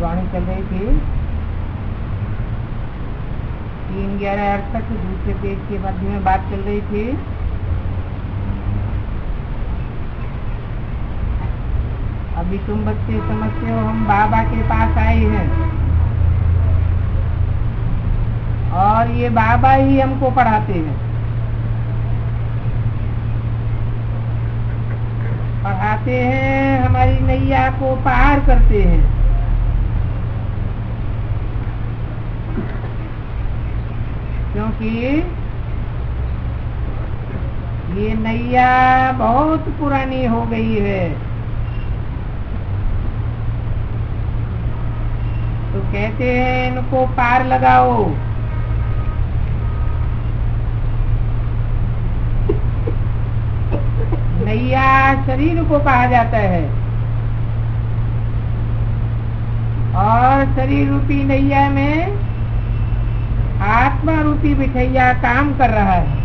वाणी चल रही थी 3/11/68 दूसरे पेज के मध्य में बात चल रही थी। अभी तुम बच्चे समझते हो हम बाबा के पास आए हैं और ये बाबा ही हमको पढ़ाते हैं, हमारी नैया को पार करते हैं। क्योंकि ये नैया बहुत पुरानी हो गई है, तो कहते हैं इनको पार लगाओ। नैया शरीर को कहा जाता है और शरीर रूपी नैया में आत्मा रूपी बिठैया काम कर रहा है।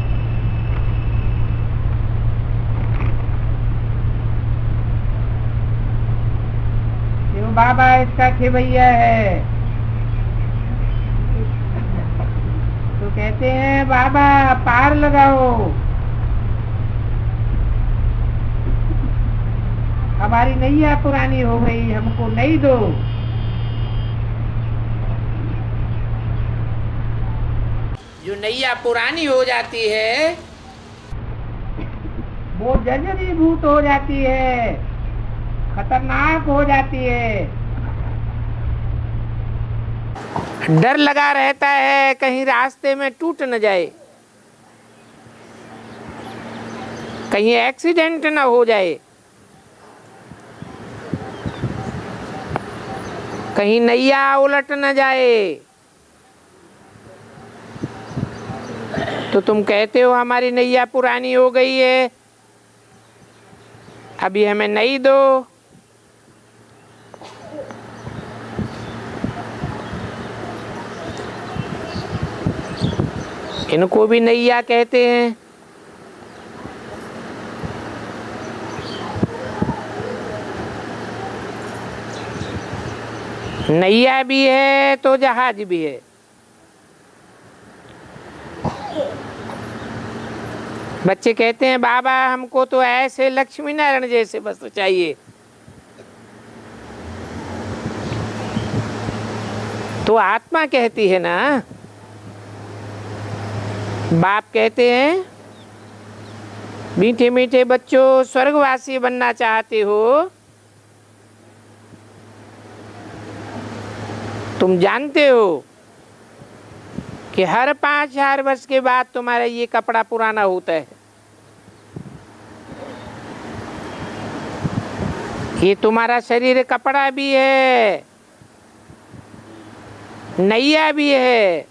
तो बाबा इसका खेवैया है, तो कहते हैं बाबा पार लगाओ, हमारी नैया पुरानी हो गई, हमको नहीं दो। जो नैया पुरानी हो जाती है वो जर्जरीभूत हो जाती है, खतरनाक हो जाती है। डर लगा रहता है कहीं रास्ते में टूट न जाए, कहीं एक्सीडेंट न हो जाए, कहीं नैया उलट न जाए। तो तुम कहते हो हमारी नैया पुरानी हो गई है, अभी हमें नई दो। इनको भी नैया कहते हैं। नैया भी है तो जहाज भी है। बच्चे कहते हैं बाबा हमको तो ऐसे लक्ष्मी नारायण जैसे बस चाहिए। तो आत्मा कहती है ना, बाप कहते हैं मीठे मीठे बच्चों स्वर्गवासी बनना चाहते हो, तुम जानते हो कि हर 5000 वर्ष के बाद तुम्हारा ये कपड़ा पुराना होता है। ये तुम्हारा शरीर कपड़ा भी है, नैया भी है,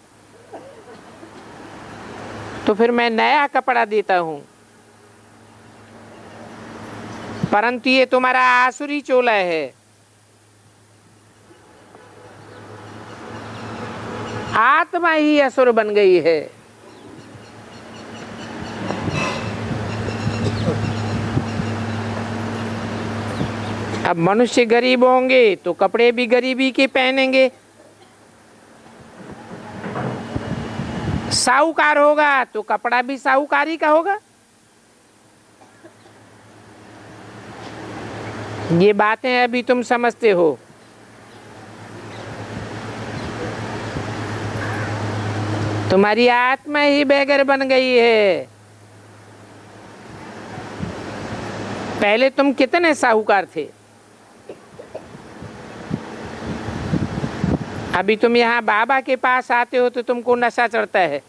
तो फिर मैं नया कपड़ा देता हूं। परंतु ये तुम्हारा आसुरी चोला है, आत्मा ही असुर बन गई है। अब मनुष्य गरीब होंगे तो कपड़े भी गरीबी के पहनेंगे, साहूकार होगा तो कपड़ा भी साहूकारी का होगा। ये बातें अभी तुम समझते हो। तुम्हारी आत्मा ही बेगर बन गई है। पहले तुम कितने साहूकार थे, अभी तुम यहाँ बाबा के पास आते हो तो तुमको नशा चढ़ता है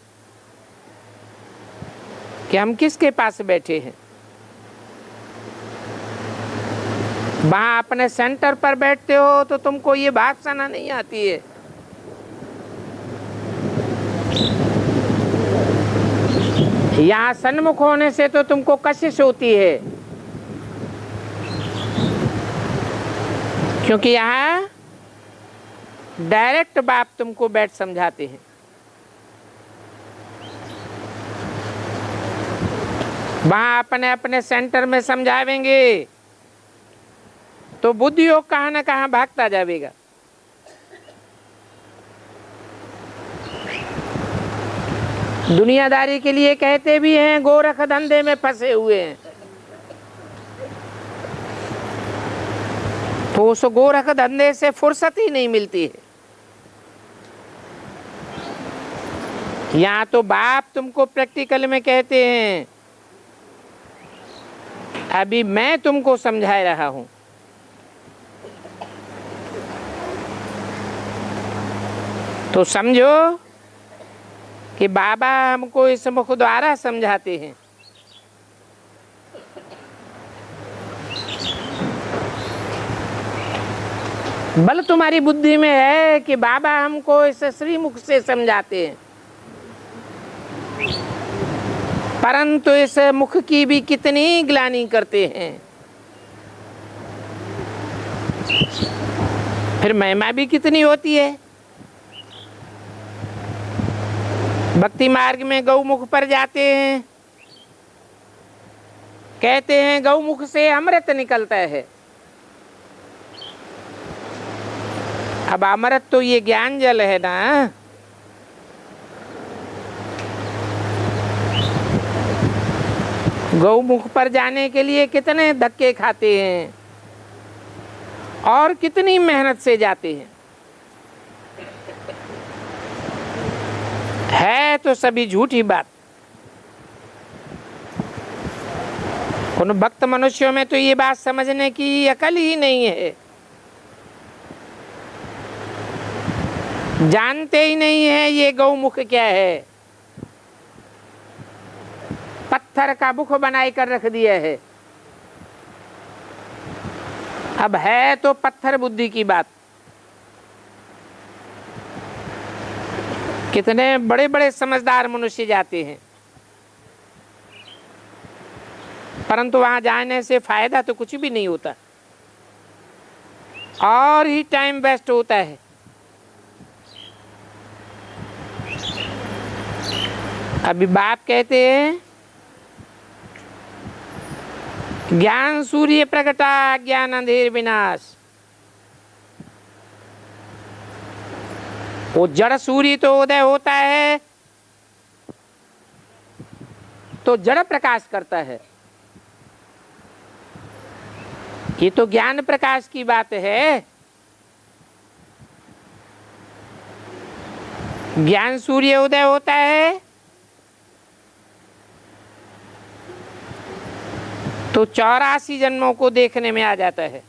कि हम किसके पास बैठे हैं। वहां अपने सेंटर पर बैठते हो तो तुमको ये बात सुना नहीं आती है। यहाँ सन्मुख होने से तो तुमको कशिश होती है, क्योंकि यहाँ डायरेक्ट बाप तुमको बैठ समझाते हैं। वहां अपने अपने सेंटर में समझावेंगे तो बुद्धि योग कहाँ न कहाँ भागता जाएगा। दुनियादारी के लिए कहते भी हैं, गोरख धंधे में फंसे हुए हैं। तो उस गोरख धंधे से फुर्सत ही नहीं मिलती है। यहाँ तो बाप तुमको प्रैक्टिकल में कहते हैं, अभी मैं तुमको समझा रहा हूं। तो समझो कि बाबा हमको इस मुख द्वारा समझाते हैं। बल तुम्हारी बुद्धि में है कि बाबा हमको इस श्रीमुख से समझाते हैं, परंतु इस मुख की भी कितनी ग्लानि करते हैं। फिर महिमा भी कितनी होती है। भक्ति मार्ग में गौमुख पर जाते हैं, कहते हैं गौमुख से अमृत निकलता है। अब अमृत तो ये ज्ञान जल है ना। गौमुख पर जाने के लिए कितने धक्के खाते हैं और कितनी मेहनत से जाते हैं। है तो सभी झूठी बात। उन भक्त मनुष्यों में तो ये बात समझने की अकल ही नहीं है, जानते ही नहीं है ये गौमुख क्या है। पत्थर का मुख बनाई कर रख दिया है। अब है तो पत्थर बुद्धि की बात। कितने बड़े बड़े समझदार मनुष्य जाते हैं, परंतु वहां जाने से फायदा तो कुछ भी नहीं होता और ही टाइम वेस्ट होता है। अभी बाप कहते हैं ज्ञान सूर्य प्रगटा ज्ञान अंधेर विनाश। वो जड़ सूर्य तो उदय होता है तो जड़ प्रकाश करता है। ये तो ज्ञान प्रकाश की बात है। ज्ञान सूर्य उदय होता है तो 84 जन्मों को देखने में आ जाता है।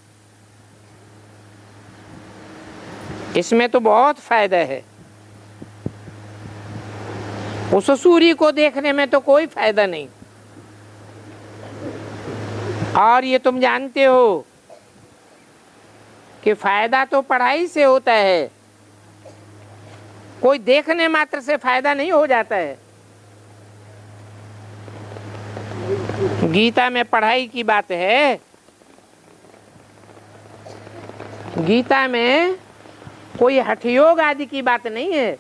इसमें तो बहुत फायदा है। उस सूर्य को देखने में तो कोई फायदा नहीं। और ये तुम जानते हो कि फायदा तो पढ़ाई से होता है, कोई देखने मात्र से फायदा नहीं हो जाता है। गीता में पढ़ाई की बात है। गीता में कोई हठयोग आदि की बात नहीं है।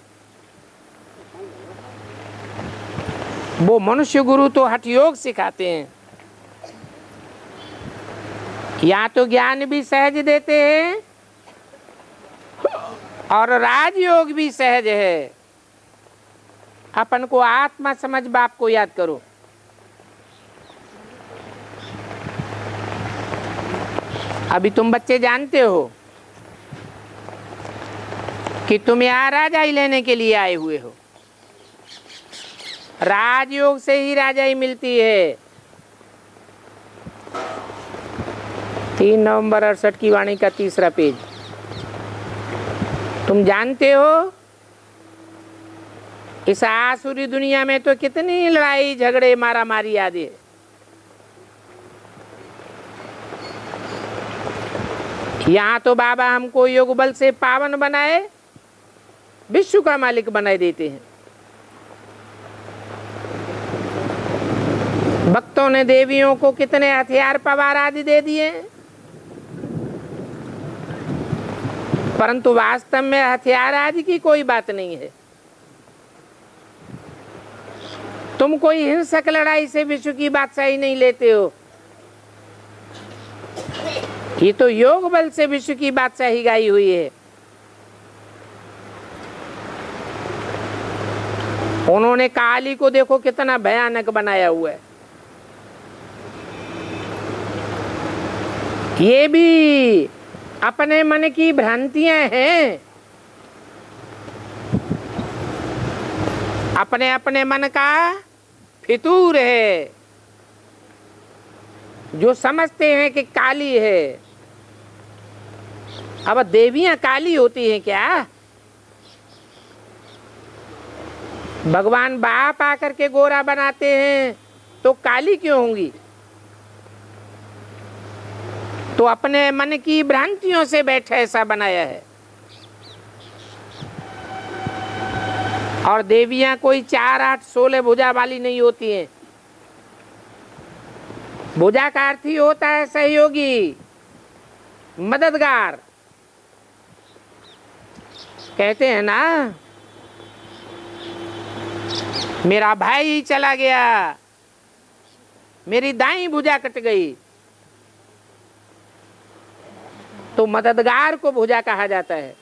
वो मनुष्य गुरु तो हठयोग सिखाते हैं। यहाँ तो ज्ञान भी सहज देते हैं और राजयोग भी सहज है। अपन को आत्मा समझ बाप को याद करो। अभी तुम बच्चे जानते हो कि तुम यहाँ राजाई लेने के लिए आए हुए हो। राजयोग से ही राजाई मिलती है। 3 नवंबर 68 की वाणी का 3रा पेज। तुम जानते हो इस आसुरी दुनिया में तो कितनी लड़ाई झगड़े मारा मारी आदि है। यहाँ तो बाबा हमको योग बल से पावन बनाए, विश्व का मालिक बनाए देते हैं। भक्तों ने देवियों को कितने हथियार पवार आदि दे दिए, परंतु वास्तव में हथियार आदि की कोई बात नहीं है। तुम कोई हिंसक लड़ाई से विश्व की बादशाही नहीं लेते हो। ये तो योग बल से विश्व की बादशाही गाई हुई है। उन्होंने काली को देखो कितना भयानक बनाया हुआ है। ये भी अपने मन की भ्रांतियां हैं, अपने अपने मन का फितूर है, जो समझते हैं कि काली है। अब देवियां काली होती हैं क्या? भगवान बाप आकर के गोरा बनाते हैं तो काली क्यों होंगी? तो अपने मन की भ्रांतियों से बैठे ऐसा बनाया है। और देवियां कोई 4, 8, 16 भुजा वाली नहीं होती हैं। भुजा का अर्थ ही होता है सहयोगी, मददगार। कहते हैं ना, मेरा भाई चला गया, मेरी दाईं भुजा कट गई, तो मददगार को भुजा कहा जाता है।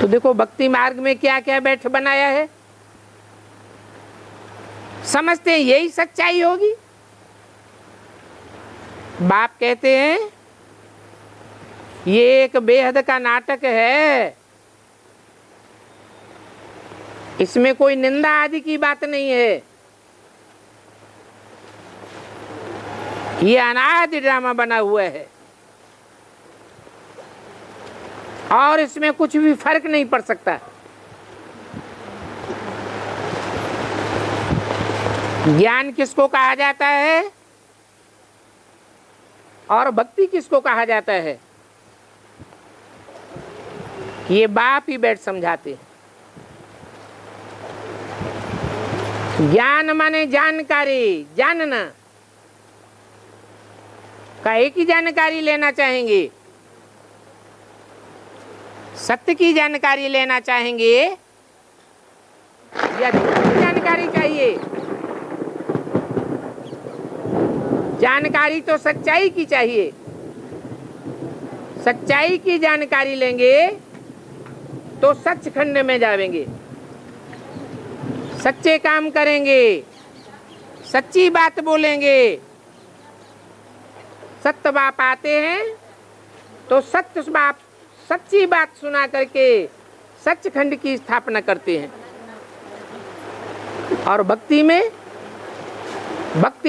तो देखो भक्ति मार्ग में क्या क्या बैठ बनाया है। समझते हैं यही सच्चाई होगी। बाप कहते हैं ये एक बेहद का नाटक है, इसमें कोई निंदा आदि की बात नहीं है। ये अनादि ड्रामा बना हुआ है और इसमें कुछ भी फर्क नहीं पड़ सकता। ज्ञान किसको कहा जाता है और भक्ति किसको कहा जाता है, ये बाप ही बैठ समझाते हैं। ज्ञान माने जानकारी, जानना। काहे की जानकारी लेना चाहेंगे? सत्य की जानकारी लेना चाहेंगे या झूठ की जानकारी चाहिए? जानकारी तो सच्चाई की चाहिए। सच्चाई की जानकारी लेंगे तो सचखंड में जाएंगे, सच्चे काम करेंगे, सच्ची बात बोलेंगे। सत्य बाप आते हैं तो सत्य बाप सच्ची बात सुना करके सचखंड की स्थापना करते हैं। और भक्ति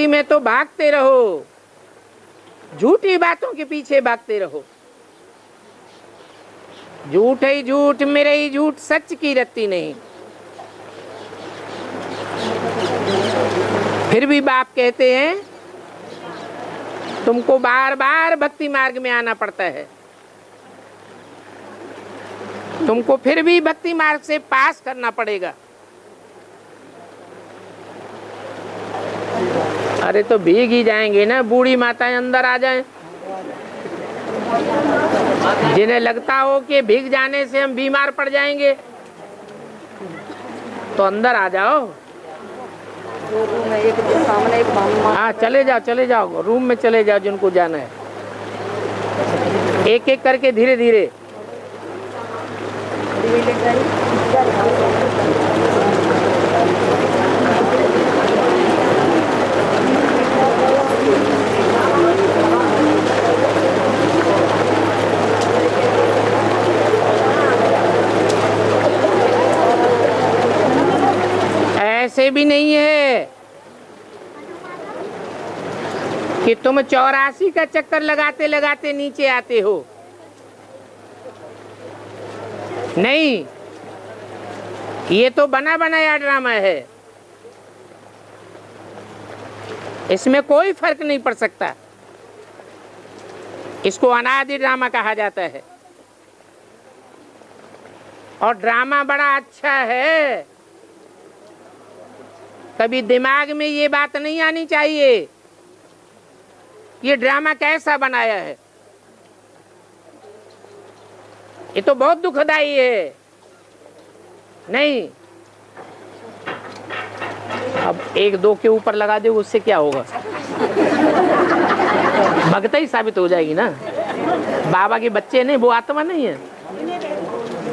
में तो भागते रहो, झूठी बातों के पीछे भागते रहो। झूठ ही झूठ, मेरे ही झूठ, सच की रत्ती नहीं। फिर भी बाप कहते हैं तुमको बार बार भक्ति मार्ग में आना पड़ता है, तुमको फिर भी भक्ति मार्ग से पास करना पड़ेगा। अरे तो भीग ही जाएंगे ना, बूढ़ी माताएं अंदर आ जाएं। जिन्हें लगता हो कि भीग जाने से हम बीमार पड़ जाएंगे तो अंदर आ जाओ। हाँ चले जाओ रूम में चले जाओ जिनको जाना है। एक एक करके धीरे धीरे। ऐसे भी नहीं है कि तुम 84 का चक्कर लगाते लगाते नीचे आते हो। नहीं, ये तो बना बनाया ड्रामा है, इसमें कोई फर्क नहीं पड़ सकता। इसको अनादि ड्रामा कहा जाता है। और ड्रामा बड़ा अच्छा है। कभी दिमाग में ये बात नहीं आनी चाहिए ये ड्रामा कैसा बनाया है। ये तो बहुत दुखदाई है। नहीं, अब 1-2 के ऊपर लगा दे उससे क्या होगा? भगता ही साबित हो जाएगी ना। बाबा के बच्चे नहीं, वो आत्मा नहीं है।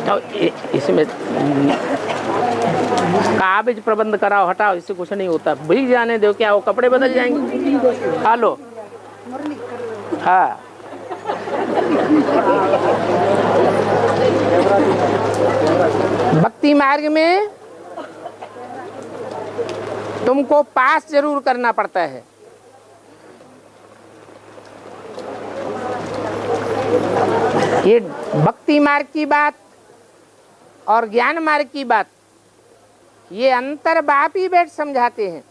तो इसमें काबिज प्रबंध कराओ, हटाओ, इससे कुछ नहीं होता। भीग जाने दो, क्या वो कपड़े बदल जाएंगे? खा लो। हाँ, भक्ति मार्ग में तुमको पास जरूर करना पड़ता है। ये भक्ति मार्ग की बात और ज्ञान मार्ग की बात, ये अंतर बाप ही बैठ समझाते हैं।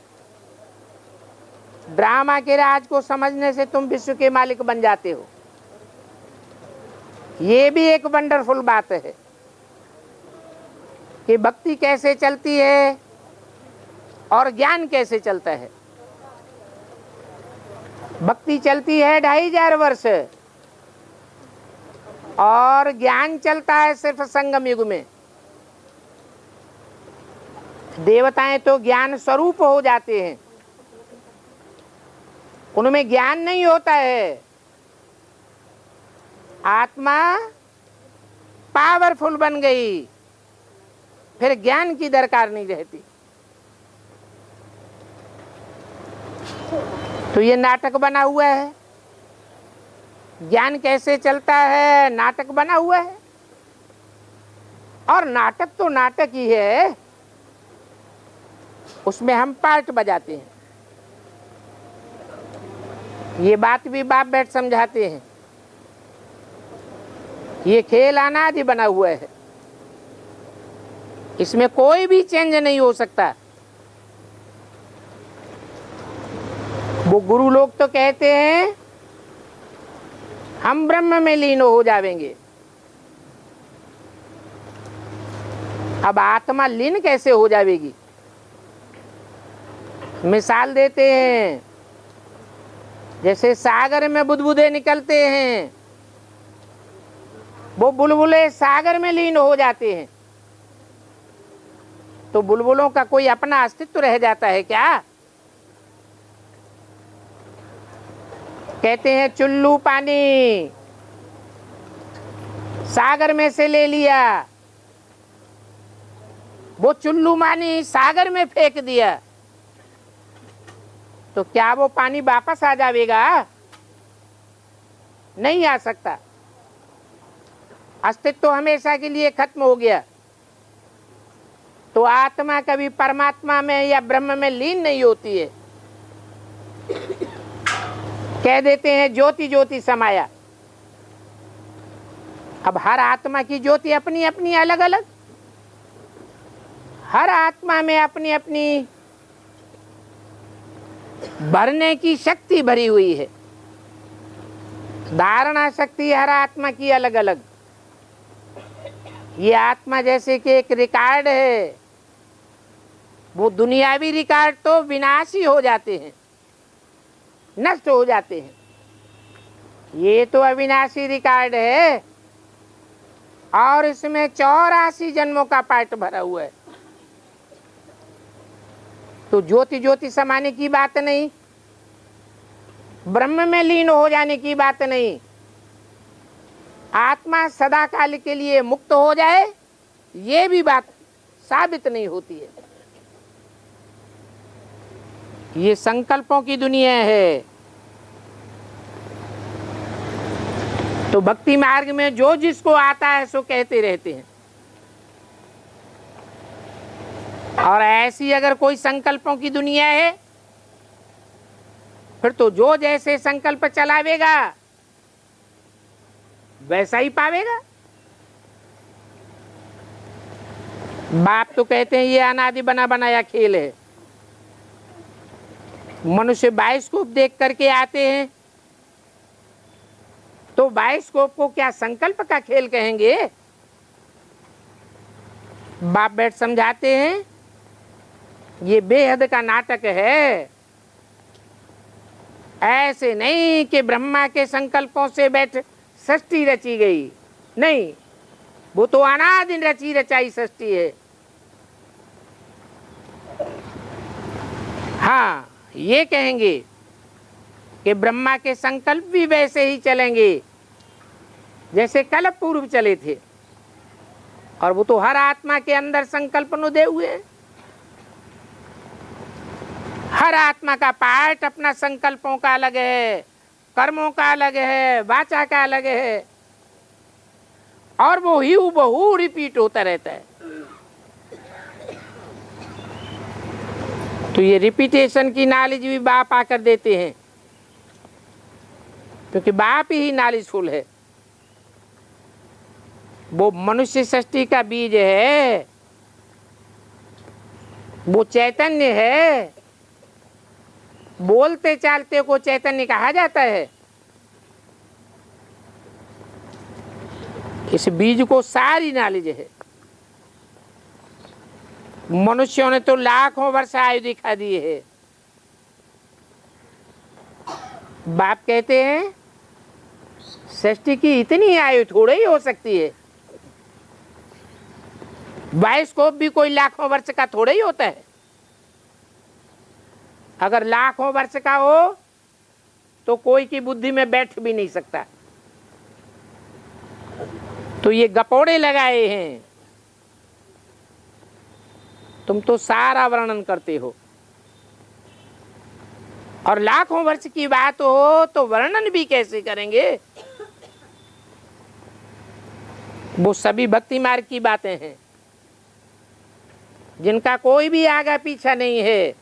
ड्रामा के राज को समझने से तुम विश्व के मालिक बन जाते हो, ये भी एक वंडरफुल बात है कि भक्ति कैसे चलती है और ज्ञान कैसे चलता है। भक्ति चलती है 2500 वर्ष और ज्ञान चलता है सिर्फ संगम युग में। देवताएं तो ज्ञान स्वरूप हो जाते हैं, उनमें ज्ञान नहीं होता है। आत्मा पावरफुल बन गई, फिर ज्ञान की दरकार नहीं रहती। तो ये नाटक बना हुआ है। ज्ञान कैसे चलता है, नाटक बना हुआ है। और नाटक तो नाटक ही है, उसमें हम पार्ट बजाते हैं। ये बात भी बाप बैठ समझाते हैं। ये खेल अनादि बना हुआ है, इसमें कोई भी चेंज नहीं हो सकता। वो गुरु लोग तो कहते हैं हम ब्रह्म में लीन हो जाएंगे। अब आत्मा लीन कैसे हो जाएगी? मिसाल देते हैं, जैसे सागर में बुदबुदे निकलते हैं, वो बुलबुले सागर में लीन हो जाते हैं, तो बुलबुलों का कोई अपना अस्तित्व रह जाता है क्या? कहते हैं चुल्लू पानी सागर में से ले लिया, वो चुल्लू पानी सागर में फेंक दिया, तो क्या वो पानी वापस आ जाएगा? नहीं आ सकता। अस्तित्व तो हमेशा के लिए खत्म हो गया। तो आत्मा कभी परमात्मा में या ब्रह्म में लीन नहीं होती है। कह देते हैं ज्योति ज्योति समाया। अब हर आत्मा की ज्योति अपनी अपनी अलग अलग, हर आत्मा में अपनी अपनी भरने की शक्ति भरी हुई है। धारणा शक्ति हर आत्मा की अलग अलग। ये आत्मा जैसे कि एक रिकॉर्ड है, वो दुनियावी रिकॉर्ड तो विनाशी हो जाते हैं, नष्ट हो जाते हैं। ये तो अविनाशी रिकॉर्ड है और इसमें 84 जन्मों का पार्ट भरा हुआ है। तो ज्योति ज्योति समाने की बात नहीं, ब्रह्म में लीन हो जाने की बात नहीं। आत्मा सदा काल के लिए मुक्त हो जाए, ये भी बात साबित नहीं होती है। ये संकल्पों की दुनिया है। तो भक्ति मार्ग में जो जिसको आता है सो कहते रहते हैं। और ऐसी अगर कोई संकल्पों की दुनिया है, फिर तो जो जैसे संकल्प चलावेगा वैसा ही पावेगा। बाप तो कहते हैं ये अनादि बना बनाया खेल है। मनुष्य बायोस्कोप देख करके आते हैं, तो बायोस्कोप को क्या संकल्प का खेल कहेंगे? बाप बैठ समझाते हैं ये बेहद का नाटक है। ऐसे नहीं कि ब्रह्मा के संकल्पों से बैठ सृष्टि रची गई, नहीं, वो तो अनादि रची रचाई सृष्टि है। हाँ, ये कहेंगे कि ब्रह्मा के संकल्प भी वैसे ही चलेंगे जैसे कल पूर्व चले थे। और वो तो हर आत्मा के अंदर संकल्प नुदे हुए हैं। हर आत्मा का पार्ट अपना संकल्पों का अलग है, कर्मों का अलग है, वाचा का अलग है, और वो ही बहु रिपीट होता रहता है। तो ये रिपीटेशन की नॉलेज भी बाप आकर देते हैं, क्योंकि बाप ही नॉलेजफुल है। वो मनुष्य सृष्टि का बीज है, वो चैतन्य है। बोलते चालते को चैतन्य कहा जाता है। इस बीज को सारी नॉलेज है। मनुष्यों ने तो लाखों वर्ष आयु दिखा दी है। बाप कहते हैं सृष्टि की इतनी आयु थोड़ी ही हो सकती है। बायोस्कोप भी कोई लाखों वर्ष का थोड़ा ही होता है। अगर लाखों वर्ष का हो तो कोई की बुद्धि में बैठ भी नहीं सकता। तो ये गपोड़े लगाए हैं। तुम तो सारा वर्णन करते हो, और लाखों वर्ष की बात हो तो वर्णन भी कैसे करेंगे। वो सभी भक्ति मार्ग की बातें हैं, जिनका कोई भी आगा पीछा नहीं है।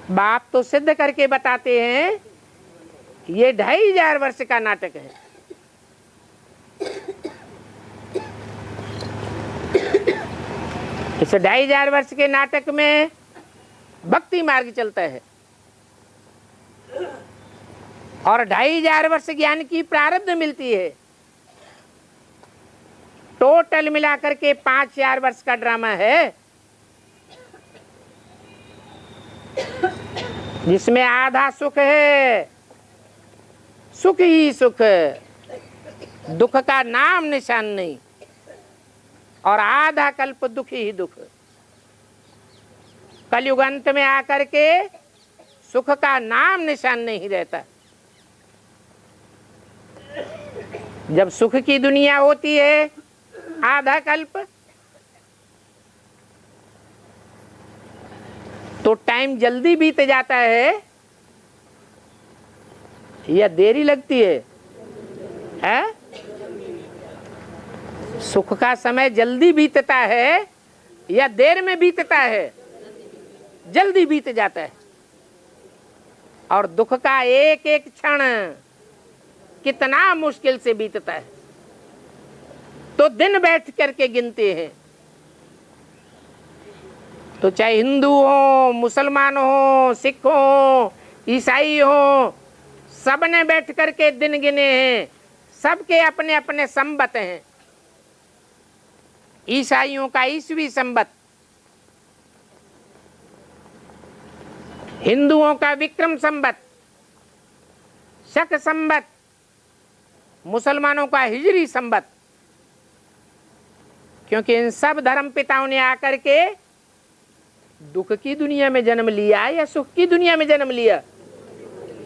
बाप तो सिद्ध करके बताते हैं ये 2500 वर्ष का नाटक है। इस 2500 वर्ष के नाटक में भक्ति मार्ग चलता है, और 2500 वर्ष ज्ञान की प्रारब्ध मिलती है। टोटल मिलाकर के 5000 वर्ष का ड्रामा है, जिसमें आधा सुख है, सुख ही सुख, दुख का नाम निशान नहीं, और आधा कल्प दुख ही दुख। कलयुग अंत में आकर के सुख का नाम निशान नहीं रहता। जब सुख की दुनिया होती है आधा कल्प, तो टाइम जल्दी बीत जाता है या देरी लगती है? सुख का समय जल्दी बीतता है या देर में बीतता है? जल्दी बीत जाता है। और दुख का एक एक क्षण कितना मुश्किल से बीतता है, तो दिन बैठ करके गिनते हैं। तो चाहे हिंदू हो, मुसलमान हो, सिख हो, ईसाई हो, सबने बैठ करके दिन गिने हैं। सबके अपने अपने संबत हैं। ईसाइयों का ईसवी संबत, हिंदुओं का विक्रम संबत, शक संबत, मुसलमानों का हिजरी संबत। क्योंकि इन सब धर्म पिताओं ने आकर के दुख की दुनिया में जन्म लिया या सुख की दुनिया में जन्म लिया?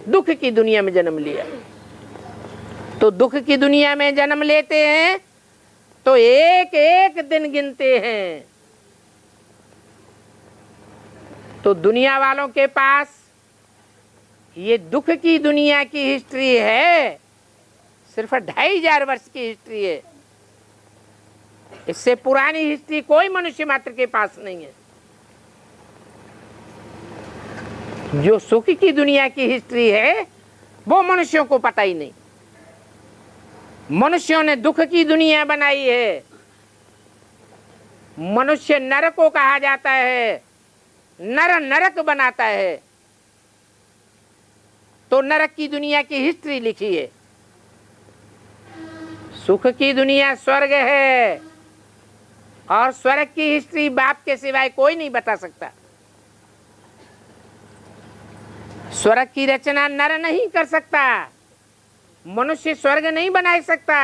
दुख की दुनिया में जन्म लिया। तो दुख की दुनिया में जन्म लेते हैं तो एक एक दिन गिनते हैं। तो दुनिया वालों के पास ये दुख की दुनिया की हिस्ट्री है, सिर्फ 2500 वर्ष की हिस्ट्री है। इससे पुरानी हिस्ट्री कोई मनुष्य मात्र के पास नहीं है। जो सुख की दुनिया की हिस्ट्री है वो मनुष्यों को पता ही नहीं। मनुष्यों ने दुख की दुनिया बनाई है। मनुष्य नरक को कहा जाता है, नर नरक बनाता है। तो नरक की दुनिया की हिस्ट्री लिखी है। सुख की दुनिया स्वर्ग है, और स्वर्ग की हिस्ट्री बाप के सिवाय कोई नहीं बता सकता। स्वर्ग की रचना नर नहीं कर सकता। मनुष्य स्वर्ग नहीं बना सकता।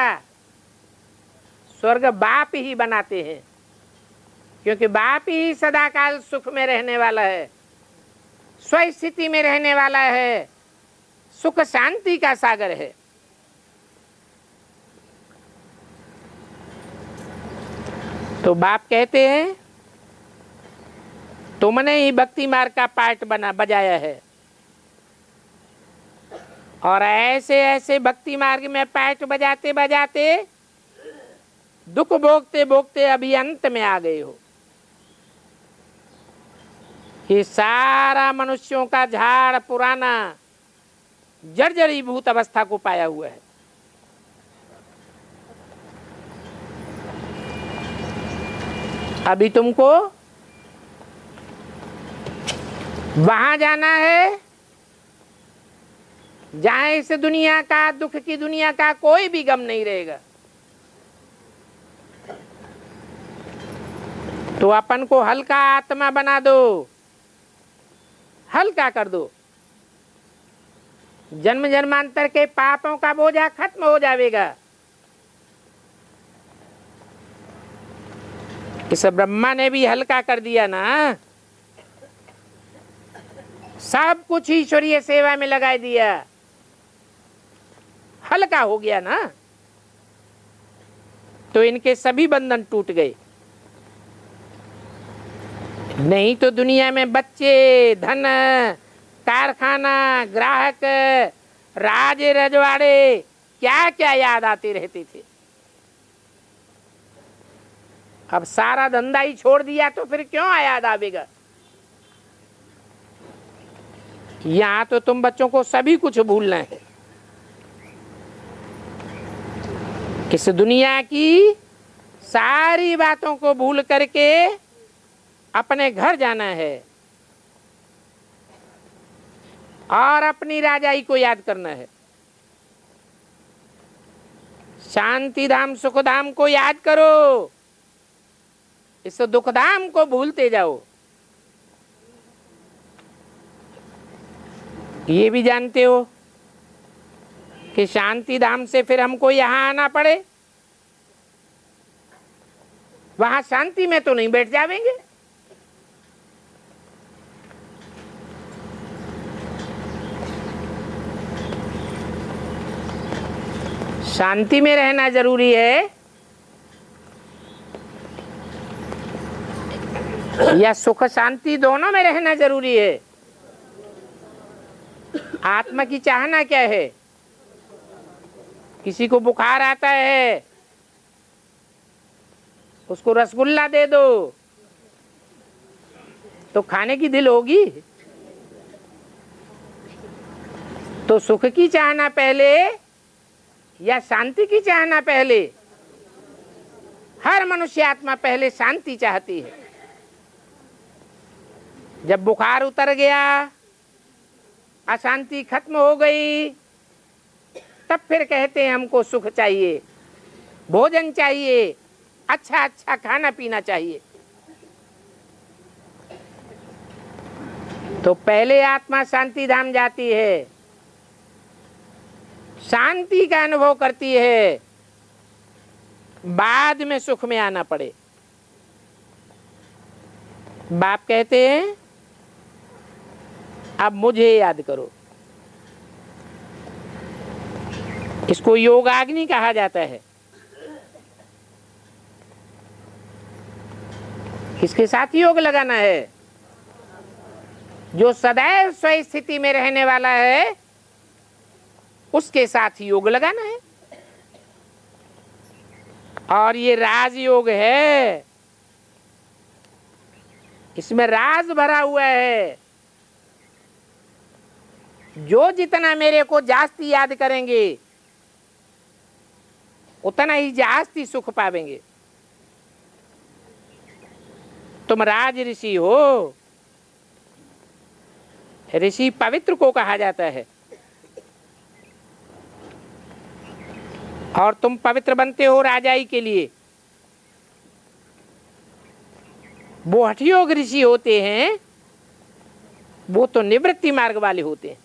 स्वर्ग बाप ही बनाते हैं, क्योंकि बाप ही सदाकाल सुख में रहने वाला है, स्वस्थिति में रहने वाला है, सुख शांति का सागर है। तो बाप कहते हैं तुमने ही भक्ति मार्ग का पार्ट बजाया है, और ऐसे ऐसे भक्ति मार्ग में पार्ट बजाते बजाते दुख भोगते भोगते अभी अंत में आ गए हो। ये सारा मनुष्यों का झाड़ पुराना जर्जरीभूत अवस्था को पाया हुआ है। अभी तुमको वहां जाना है जहां इस दुनिया का, दुख की दुनिया का कोई भी गम नहीं रहेगा। तो अपन को हल्का आत्मा बना दो, हल्का कर दो। जन्म जन्मांतर के पापों का बोझा खत्म हो जाएगा। इस ब्रह्मा ने भी हल्का कर दिया ना, सब कुछ ईश्वरीय सेवा में लगा दिया, हल्का हो गया ना। तो इनके सभी बंधन टूट गए। नहीं तो दुनिया में बच्चे, धन, कारखाना, ग्राहक, राज रजवाड़े क्या क्या याद आते रहते थे। अब सारा धंधा ही छोड़ दिया तो फिर क्यों याद आवेगा। यहां तो तुम बच्चों को सभी कुछ भूलना है। इस दुनिया की सारी बातों को भूल करके अपने घर जाना है और अपनी राजाई को याद करना है। शांति धाम, सुख धाम को याद करो, इस दुख धाम को भूलते जाओ। ये भी जानते हो कि शांति धाम से फिर हमको यहां आना पड़े, वहां शांति में तो नहीं बैठ जाएंगे। शांति में रहना जरूरी है या सुख शांति दोनों में रहना जरूरी है। आत्मा की चाहना क्या है? किसी को बुखार आता है, उसको रसगुल्ला दे दो तो खाने की दिल होगी। तो सुख की चाहना पहले या शांति की चाहना पहले? हर मनुष्य आत्मा पहले शांति चाहती है। जब बुखार उतर गया, अशांति खत्म हो गई, तब फिर कहते हैं हमको सुख चाहिए, भोजन चाहिए, अच्छा अच्छा खाना पीना चाहिए। तो पहले आत्मा शांति धाम जाती है, शांति का अनुभव करती है, बाद में सुख में आना पड़े। बाप कहते हैं अब मुझे याद करो। इसको योगाग्नि कहा जाता है। किसके साथ योग लगाना है? जो सदैव स्व स्थिति में रहने वाला है उसके साथ योग लगाना है। और ये राजयोग है, इसमें राज भरा हुआ है। जो जितना मेरे को जास्ती याद करेंगे उतना ही जास्ती सुख पावेंगे। तुम राज ऋषि हो। ऋषि पवित्र को कहा जाता है और तुम पवित्र बनते हो राजाई के लिए। वो हठयोग ऋषि होते हैं, वो तो निवृत्ति मार्ग वाले होते हैं।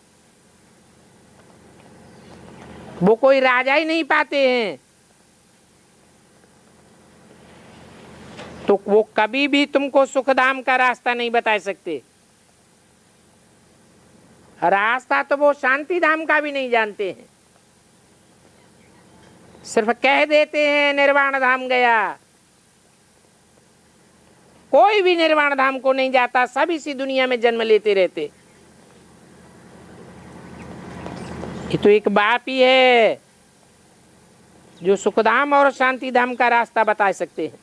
वो कोई राजा ही नहीं पाते हैं, तो वो कभी भी तुमको सुखधाम का रास्ता नहीं बता सकते। रास्ता तो वो शांति धाम का भी नहीं जानते हैं, सिर्फ कह देते हैं निर्वाण धाम गया, कोई भी निर्वाण धाम को नहीं जाता, सब इसी दुनिया में जन्म लेते रहते। ये तो एक बाप ही है जो सुखधाम और शांति धाम का रास्ता बता सकते हैं।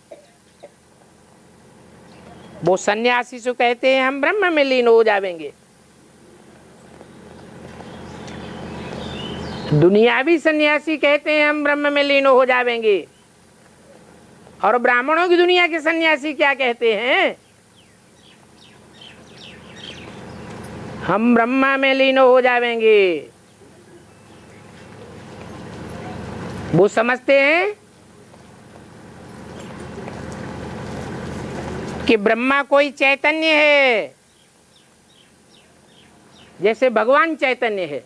वो सन्यासी से कहते हैं हम ब्रह्म में लीन हो जाएंगे। दुनियावी सन्यासी कहते हैं हम ब्रह्म में लीन हो जाएंगे। और ब्राह्मणों की दुनिया के सन्यासी क्या कहते हैं? हम ब्रह्मा में लीन हो जाएंगे। वो समझते हैं कि ब्रह्मा कोई चैतन्य है, जैसे भगवान चैतन्य है।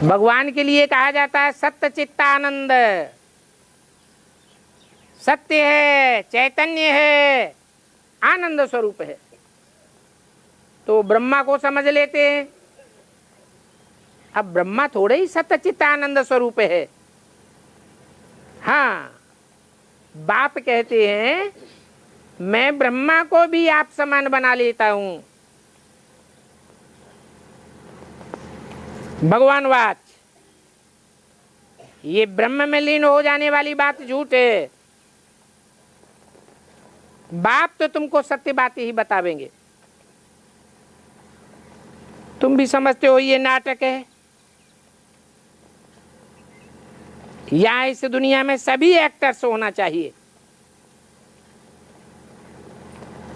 भगवान के लिए कहा जाता है सत्य चित्तानंद। सत्य है, चैतन्य है, आनंद स्वरूप है। तो ब्रह्मा को समझ लेते हैं। अब ब्रह्मा थोड़े ही सत्य चित्तानंद स्वरूप है। हाँ, बाप कहते हैं मैं ब्रह्मा को भी आप समान बना लेता हूं। भगवान वाच, ये ब्रह्म में लीन हो जाने वाली बात झूठ है। बाप तो तुमको सत्य बातें ही बतावेंगे। तुम भी समझते हो ये नाटक है। यहाँ इस दुनिया में सभी एक्टर्स होना चाहिए।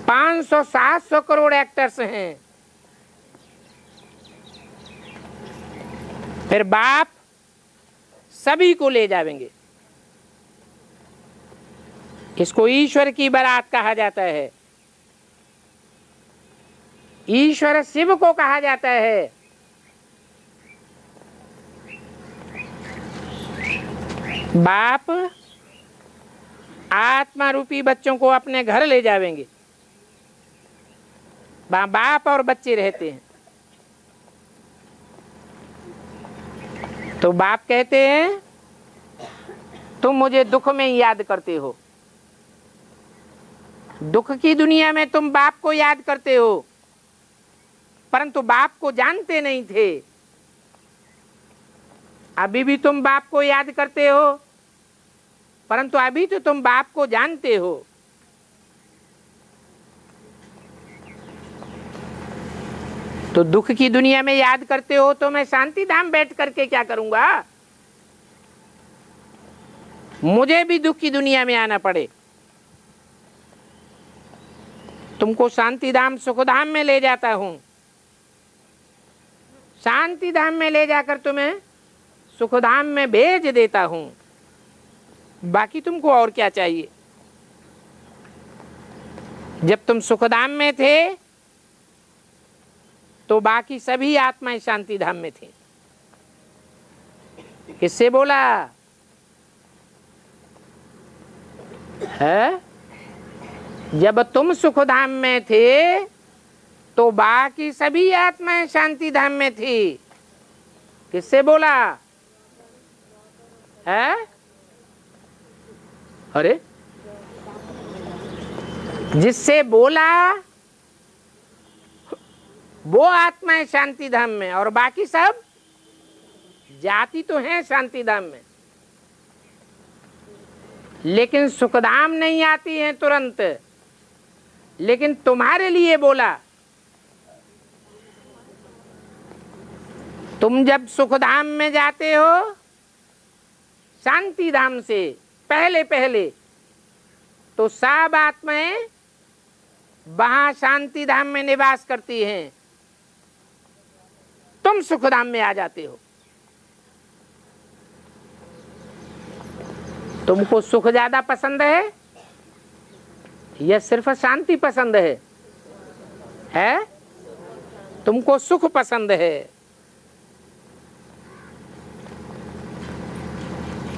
500-700 करोड़ एक्टर्स हैं। फिर बाप सभी को ले जाएंगे। इसको ईश्वर की बारात कहा जाता है। ईश्वर शिव को कहा जाता है। बाप आत्मा रूपी बच्चों को अपने घर ले जाएंगे। वहां बाप और बच्चे रहते हैं। तो बाप कहते हैं तुम मुझे दुख में याद करते हो। दुख की दुनिया में तुम बाप को याद करते हो, परंतु बाप को जानते नहीं थे। अभी भी तुम बाप को याद करते हो, परंतु अभी तो तुम बाप को जानते हो। तो दुख की दुनिया में याद करते हो तो मैं शांति धाम बैठ करके क्या करूंगा? मुझे भी दुख की दुनिया में आना पड़े। तुमको शांति धाम सुख धाम में ले जाता हूं। शांति धाम में ले जाकर तुम्हें सुख धाम में भेज देता हूं। बाकी तुमको और क्या चाहिए? जब तुम सुख धाम में थे तो बाकी सभी आत्माएं शांति धाम में थी। किससे बोला है? जब तुम सुख धाम में थे तो बाकी सभी आत्माएं शांति धाम में थी। किससे बोला है? अरे जिससे बोला वो आत्माएं शांति धाम में, और बाकी सब जाति तो हैं शांति धाम में, लेकिन सुखधाम नहीं आती हैं तुरंत। लेकिन तुम्हारे लिए बोला। तुम जब सुखधाम में जाते हो शांति धाम से पहले पहले, तो सब आत्माएं वहां शांति धाम में निवास करती हैं। तुम सुखधाम में आ जाते हो। तुमको सुख ज्यादा पसंद है या सिर्फ शांति पसंद है? तुमको सुख पसंद है।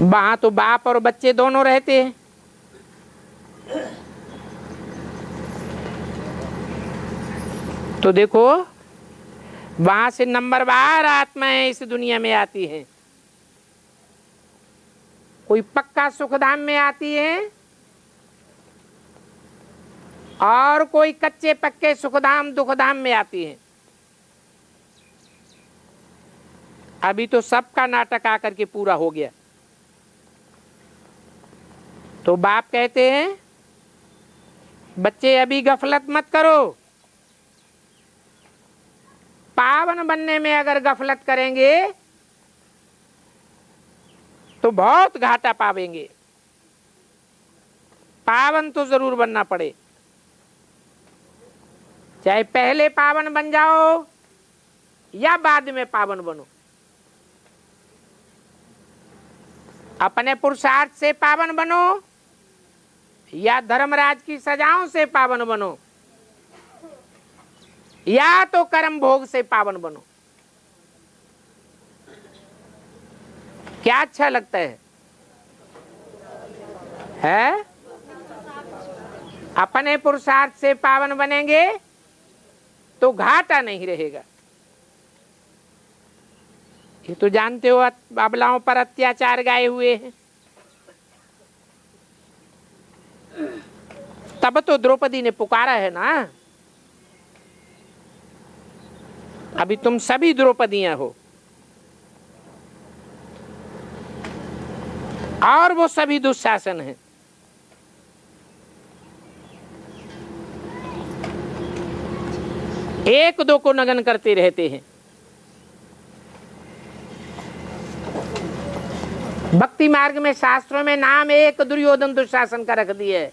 वहां तो बाप और बच्चे दोनों रहते हैं। तो देखो वहां से नंबरवार आत्माएं इस दुनिया में आती हैं। कोई पक्का सुखधाम में आती है और कोई कच्चे पक्के सुखधाम दुखधाम में आती हैं। अभी तो सबका नाटक आकर के पूरा हो गया। तो बाप कहते हैं बच्चे अभी गफलत मत करो। पावन बनने में अगर गफलत करेंगे तो बहुत घाटा पावेंगे। पावन तो जरूर बनना पड़े, चाहे पहले पावन बन जाओ या बाद में पावन बनो। अपने पुरुषार्थ से पावन बनो या धर्मराज की सजाओं से पावन बनो या तो कर्म भोग से पावन बनो। क्या अच्छा लगता है? अपने पुरुषार्थ से पावन बनेंगे तो घाटा नहीं रहेगा। ये तो जानते हो अबलाओं पर अत्याचार गाए हुए हैं। तब तो द्रौपदी ने पुकारा है ना। अभी तुम सभी द्रौपदियां हो और वो सभी दुशासन हैं। एक दो को नगन करते रहते हैं। भक्ति मार्ग में शास्त्रों में नाम एक दुर्योधन दुशासन का रख दिए।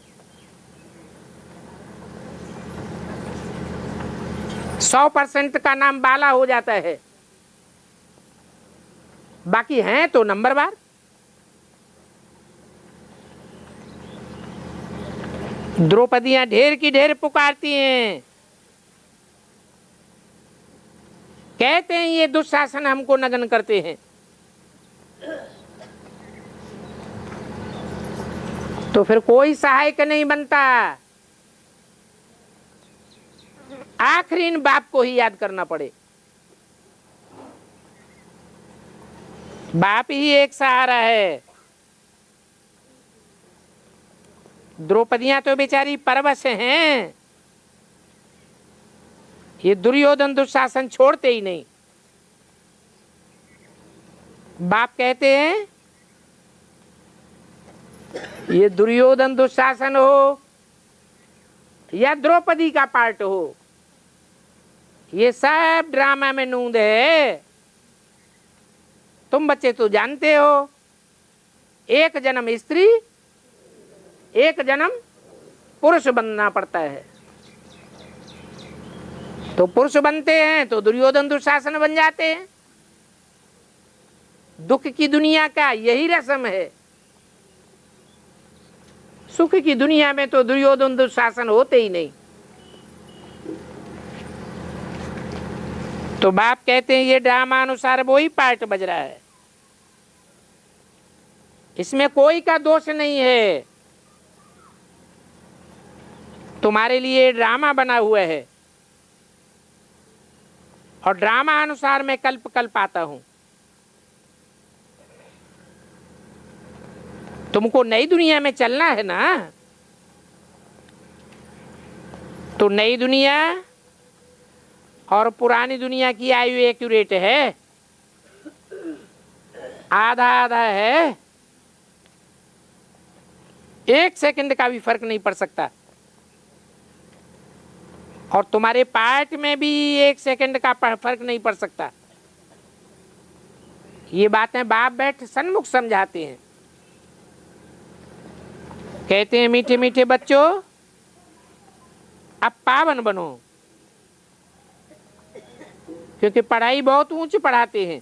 100% का नाम बाला हो जाता है, बाकी हैं तो नंबरवार। द्रौपदियां ढेर की ढेर पुकारती हैं, कहते हैं ये दुशासन हमको नगन करते हैं। तो फिर कोई सहायक नहीं बनता। आखिरी इन बाप को ही याद करना पड़े। बाप ही एक सहारा है। द्रौपदियां तो बेचारी परवश हैं, ये दुर्योधन दुशासन छोड़ते ही नहीं। बाप कहते हैं ये दुर्योधन दुशासन हो या द्रौपदी का पार्ट हो, ये सब ड्रामा में नूंद है। तुम बच्चे तो जानते हो, एक जन्म स्त्री एक जन्म पुरुष बनना पड़ता है। तो पुरुष बनते हैं तो दुर्योधन दुशासन बन जाते हैं। दुख की दुनिया का यही रस्म है। सुख की दुनिया में तो दुर्योधन दुशासन होते ही नहीं। तो बाप कहते हैं ये ड्रामा अनुसार वो ही पार्ट बज रहा है, इसमें कोई का दोष नहीं है। तुम्हारे लिए ड्रामा बना हुआ है और ड्रामा अनुसार मैं कल्प कल्प आता हूं। तुमको नई दुनिया में चलना है ना, तो नई दुनिया और पुरानी दुनिया की आयु एक्यूरेट है, आधा आधा है। 1 सेकंड का भी फर्क नहीं पड़ सकता। और तुम्हारे पार्ट में भी 1 सेकंड का फर्क नहीं पड़ सकता। ये बातें बाप बैठ सन्मुख समझाते हैं। कहते हैं मीठे मीठे बच्चों अब पावन बनो, क्योंकि पढ़ाई बहुत ऊंच पढ़ाते हैं।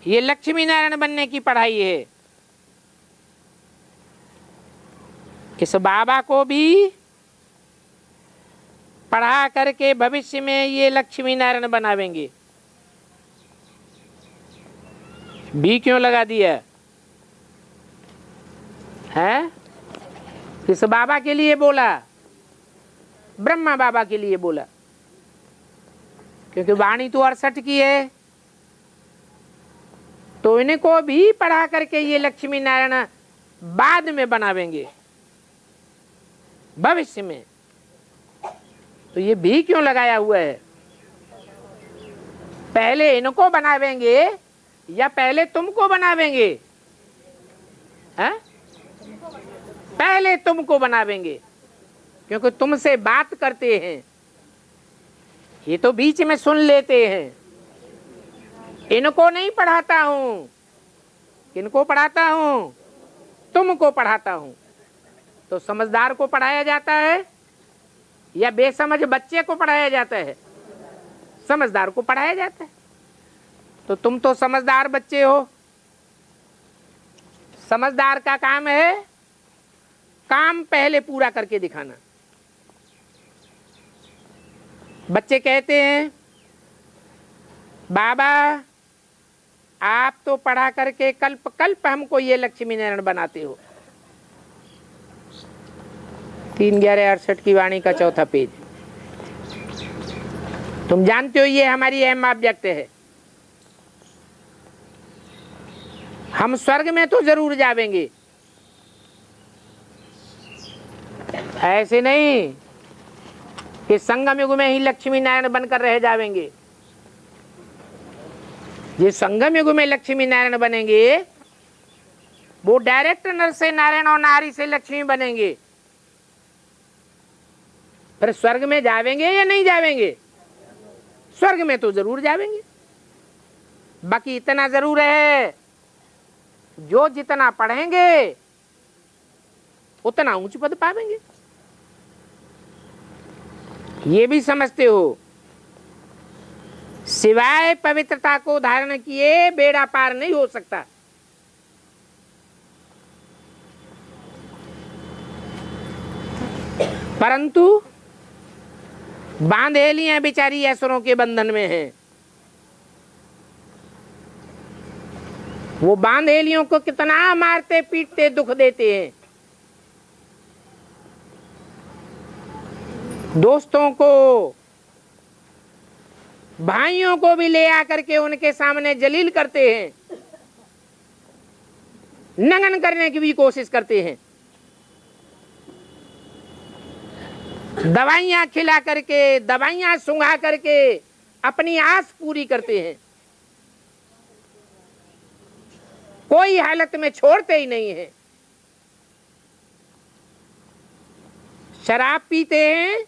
ये लक्ष्मी नारायण बनने की पढ़ाई है। इस बाबा को भी पढ़ा करके भविष्य में ये लक्ष्मी नारायण बनावेंगे। भी क्यों लगा दिया है? किस बाबा के लिए बोला? ब्रह्मा बाबा के लिए बोला, क्योंकि वाणी तो 68 की है। तो इनको भी पढ़ा करके ये लक्ष्मी नारायण बाद में बनावेंगे। भविष्य में। तो ये भी क्यों लगाया हुआ है? पहले इनको बनावेंगे या पहले तुमको बनावेंगे? है? पहले तुमको बनावेंगे, क्योंकि तुमसे बात करते हैं, ये तो बीच में सुन लेते हैं। इनको नहीं पढ़ाता हूं। किनको पढ़ाता हूं? तुमको पढ़ाता हूं। तो समझदार को पढ़ाया जाता है या बेसमझ बच्चे को पढ़ाया जाता है? समझदार को पढ़ाया जाता है। तो तुम तो समझदार बच्चे हो। समझदार का काम है काम पहले पूरा करके दिखाना। बच्चे कहते हैं, बाबा आप तो पढ़ा करके कल्प कल्प हमको ये लक्ष्मी नारायण बनाते हो। 3/11/68 की वाणी का 4था पेज। तुम जानते हो ये हमारी अहम अव्यक्त है। हम स्वर्ग में तो जरूर जावेंगे, ऐसे नहीं कि संगम युग में ही लक्ष्मी नारायण बनकर रह जावेंगे। ये संगम युग में लक्ष्मी नारायण बनेंगे, वो डायरेक्ट नर से नारायण और नारी से लक्ष्मी बनेंगे। फिर स्वर्ग में जावेंगे या नहीं जावेंगे? स्वर्ग में तो जरूर जावेंगे। बाकी इतना जरूर है, जो जितना पढ़ेंगे उतना ऊंच पद पावेंगे। ये भी समझते हो, सिवाय पवित्रता को धारण किए बेड़ा पार नहीं हो सकता। परंतु बांधेलियां बेचारी असुरों के बंधन में हैं। वो बांधेलियों को कितना मारते पीटते दुख देते हैं। दोस्तों को, भाइयों को भी ले आकर के उनके सामने जलील करते हैं, नंगन करने की भी कोशिश करते हैं। दवाइयां खिला करके, दवाइयां सुंघा करके अपनी आस पूरी करते हैं। कोई हालत में छोड़ते ही नहीं है। शराब पीते हैं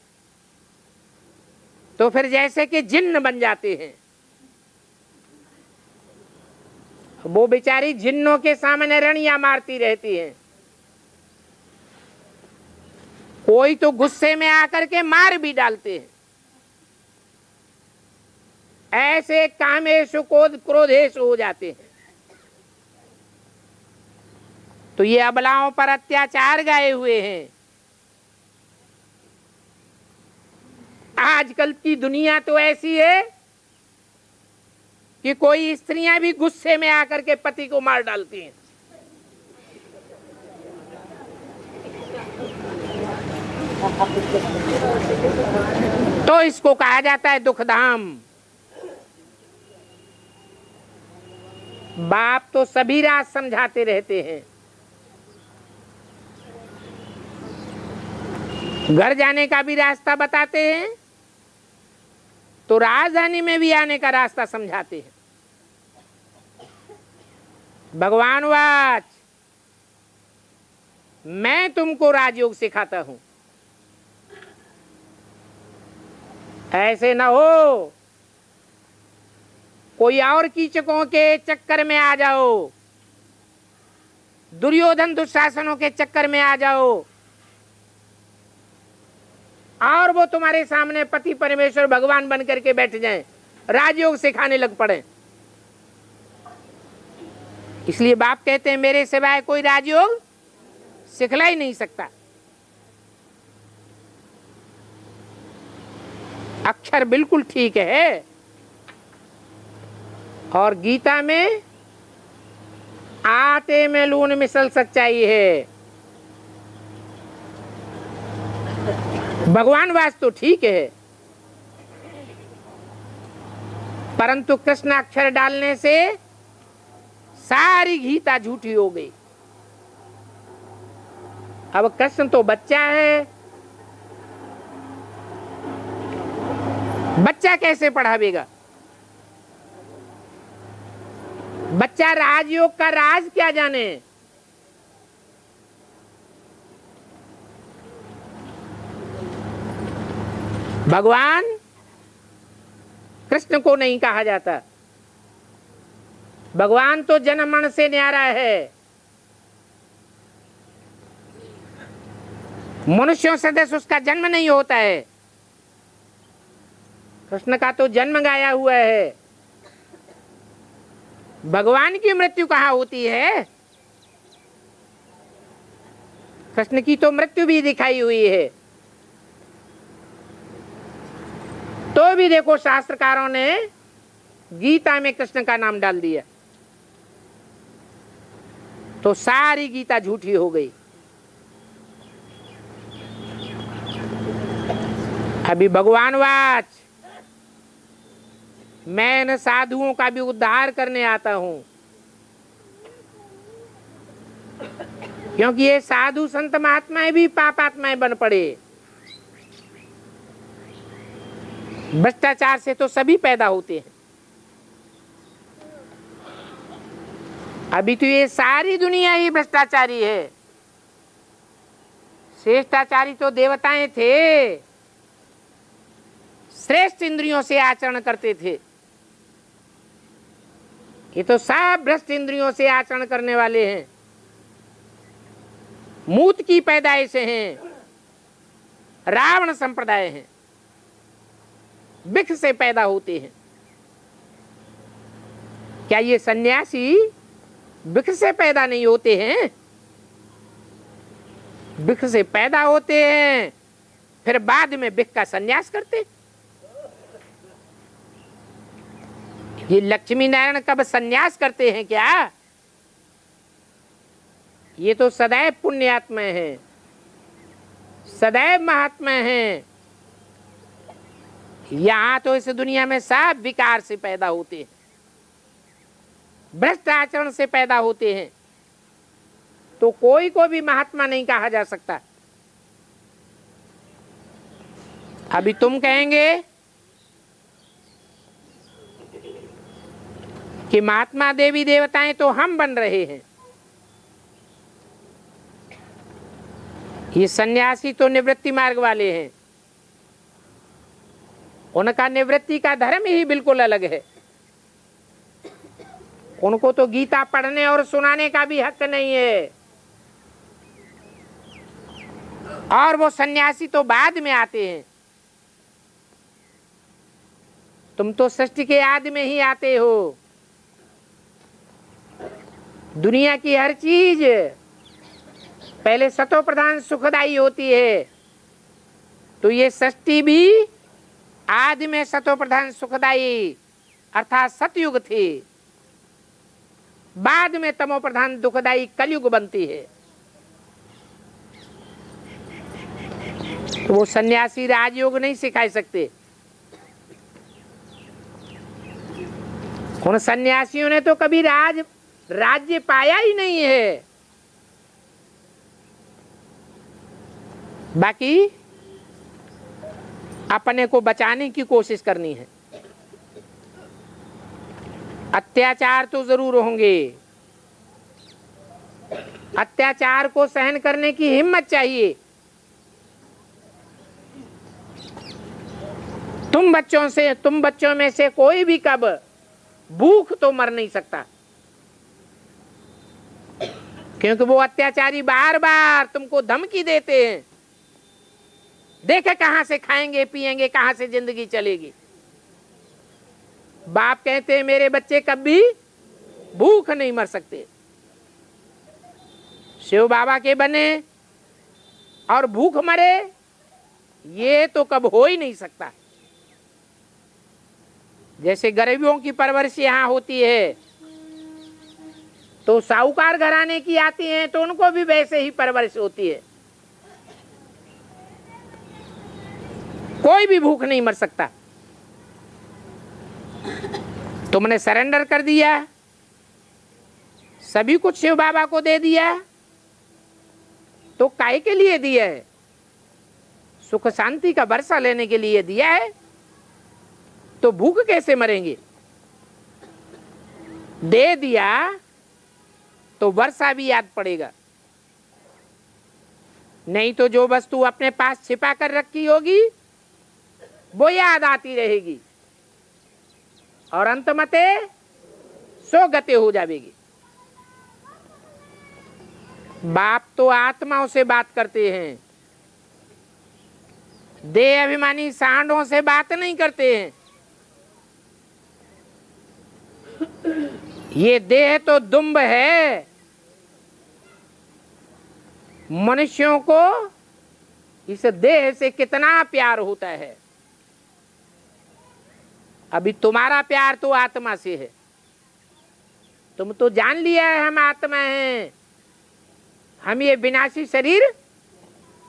तो फिर जैसे कि जिन्न बन जाते हैं। वो बेचारी जिन्नों के सामने रणियां मारती रहती हैं। कोई तो गुस्से में आकर के मार भी डालते हैं। ऐसे कामेशु क्रोधेशु हो जाते हैं। तो ये अबलाओं पर अत्याचार गाए हुए हैं। आजकल की दुनिया तो ऐसी है कि कोई स्त्रियां भी गुस्से में आकर के पति को मार डालती हैं। तो इसको कहा जाता है दुखधाम। बाप तो सभी राज समझाते रहते हैं। घर जाने का भी रास्ता बताते हैं, तो राजधानी में भी आने का रास्ता समझाते हैं। भगवान वाच, मैं तुमको राजयोग सिखाता हूं। ऐसे न हो कोई और कीचकों के चक्कर में आ जाओ, दुर्योधन दुशासनों के चक्कर में आ जाओ और वो तुम्हारे सामने पति परमेश्वर भगवान बन करके बैठ जाएं, राजयोग सिखाने लग पड़े। इसलिए बाप कहते हैं मेरे सिवाय कोई राजयोग सिखला ही नहीं सकता। अक्षर बिल्कुल ठीक है। और गीता में आटे में लून मिसल सच्चाई है। भगवान वास तो ठीक है, परंतु कृष्ण अक्षर डालने से सारी गीता झूठी हो गई। अब कृष्ण तो बच्चा है, बच्चा कैसे पढ़ावेगा? बच्चा राजयोग का राज क्या जाने? भगवान कृष्ण को नहीं कहा जाता। भगवान तो जन्म मरण से न्यारा है। मनुष्यों से देश उसका जन्म नहीं होता है। कृष्ण का तो जन्म गाया हुआ है। भगवान की मृत्यु कहाँ होती है? कृष्ण की तो मृत्यु भी दिखाई हुई है। तो भी देखो शास्त्रकारों ने गीता में कृष्ण का नाम डाल दिया, तो सारी गीता झूठी हो गई। अभी भगवान वाच, मैं इन साधुओं का भी उद्धार करने आता हूं, क्योंकि ये साधु संत महात्माएं भी पापात्माएं बन पड़े। भ्रष्टाचार से तो सभी पैदा होते हैं। अभी तो ये सारी दुनिया ही भ्रष्टाचारी है। श्रेष्ठाचारी तो देवताएं थे, श्रेष्ठ इंद्रियों से आचरण करते थे। ये तो सब भ्रष्ट इंद्रियों से आचरण करने वाले हैं। मूत की पैदाइश हैं, रावण संप्रदाय हैं, बिख से पैदा होते हैं। क्या ये सन्यासी बिख से पैदा नहीं होते हैं? बिख से पैदा होते हैं, फिर बाद में बिख का सन्यास करते। ये लक्ष्मी नारायण कब सन्यास करते हैं क्या? ये तो सदैव पुण्यात्मा हैं, सदैव महात्मा हैं। यहां तो इस दुनिया में सब विकार से पैदा होते हैं, भ्रष्ट आचरण से पैदा होते हैं। तो कोई को भी महात्मा नहीं कहा जा सकता। अभी तुम कहेंगे कि महात्मा देवी देवताएं तो हम बन रहे हैं, ये सन्यासी तो निवृत्ति मार्ग वाले हैं, उनका निवृत्ति का धर्म ही बिल्कुल अलग है। उनको तो गीता पढ़ने और सुनाने का भी हक नहीं है। और वो सन्यासी तो बाद में आते हैं। तुम तो सृष्टि के आदि में ही आते हो। दुनिया की हर चीज पहले सतो प्रधान सुखदायी होती है, तो ये सृष्टि भी आदि में सतो प्रधान सुखदायी अर्थात सतयुग थी, बाद में तमो प्रधान दुखदायी कलयुग बनती है। तो वो सन्यासी राजयोग नहीं सिखा सकते। उन सन्यासियों ने तो कभी राज्य पाया ही नहीं है। बाकी अपने को बचाने की कोशिश करनी है। अत्याचार तो जरूर होंगे, अत्याचार को सहन करने की हिम्मत चाहिए। तुम बच्चों में से कोई भी कब भूख तो मर नहीं सकता, क्योंकि वो अत्याचारी बार बार तुमको धमकी देते हैं। देखे कहां से खाएंगे पिएंगे, कहां से जिंदगी चलेगी। बाप कहते हैं मेरे बच्चे कभी भूख नहीं मर सकते। शिव बाबा के बने और भूख मरे, ये तो कब हो ही नहीं सकता। जैसे गरीबों की परवरिश यहाँ होती है, तो साहूकार घराने की आती हैं तो उनको भी वैसे ही परवरिश होती है। कोई भी भूख नहीं मर सकता। तुमने सरेंडर कर दिया, सभी कुछ शिव बाबा को दे दिया, तो काहे के लिए दिया है? सुख शांति का वर्षा लेने के लिए दिया है। तो भूख कैसे मरेंगे? दे दिया तो वर्षा भी याद पड़ेगा, नहीं तो जो वस्तु अपने पास छिपा कर रखी होगी वो याद आती रहेगी और अंतमते सो गते हो जाएगी। बाप तो आत्माओं से बात करते हैं, देह अभिमानी सांडों से बात नहीं करते हैं। ये देह तो दुम्ब है। मनुष्यों को इस देह से कितना प्यार होता है। अभी तुम्हारा प्यार तो आत्मा से है। तुम तो जान लिया है हम आत्मा हैं, हम ये विनाशी शरीर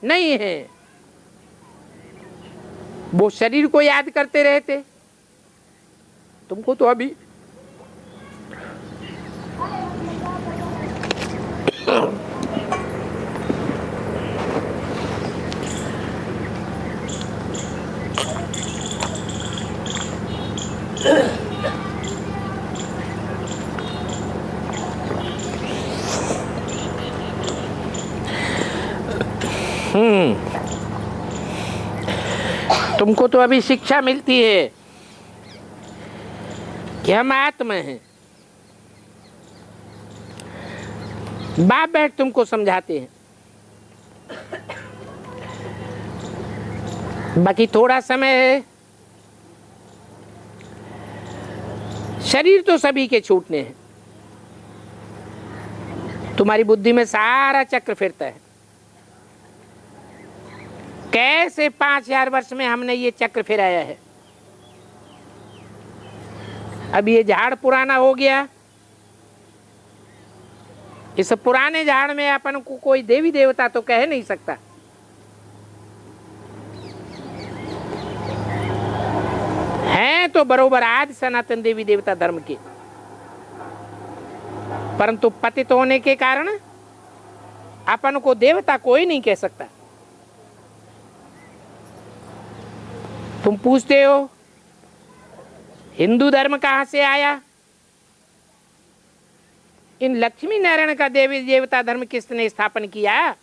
नहीं है। वो शरीर को याद करते रहते। तुमको तो अभी तुमको तो अभी शिक्षा मिलती है कि हम आत्मा हैं। बाप बैठ तुमको समझाते हैं। बाकी थोड़ा समय है, शरीर तो सभी के छूटने हैं। तुम्हारी बुद्धि में सारा चक्र फिरता है। कैसे 5000 वर्ष में हमने ये चक्र फिराया है। अब ये झाड़ पुराना हो गया। इस पुराने झाड़ में अपन को कोई देवी देवता तो कह नहीं सकता। हैं तो बरोबर आदि सनातन देवी देवता धर्म के, परंतु पतित होने के कारण अपन को देवता कोई नहीं कह सकता। तुम पूछते हो हिंदू धर्म कहां से आया? इन लक्ष्मी नारायण का देवी देवता धर्म किसने स्थापन किया?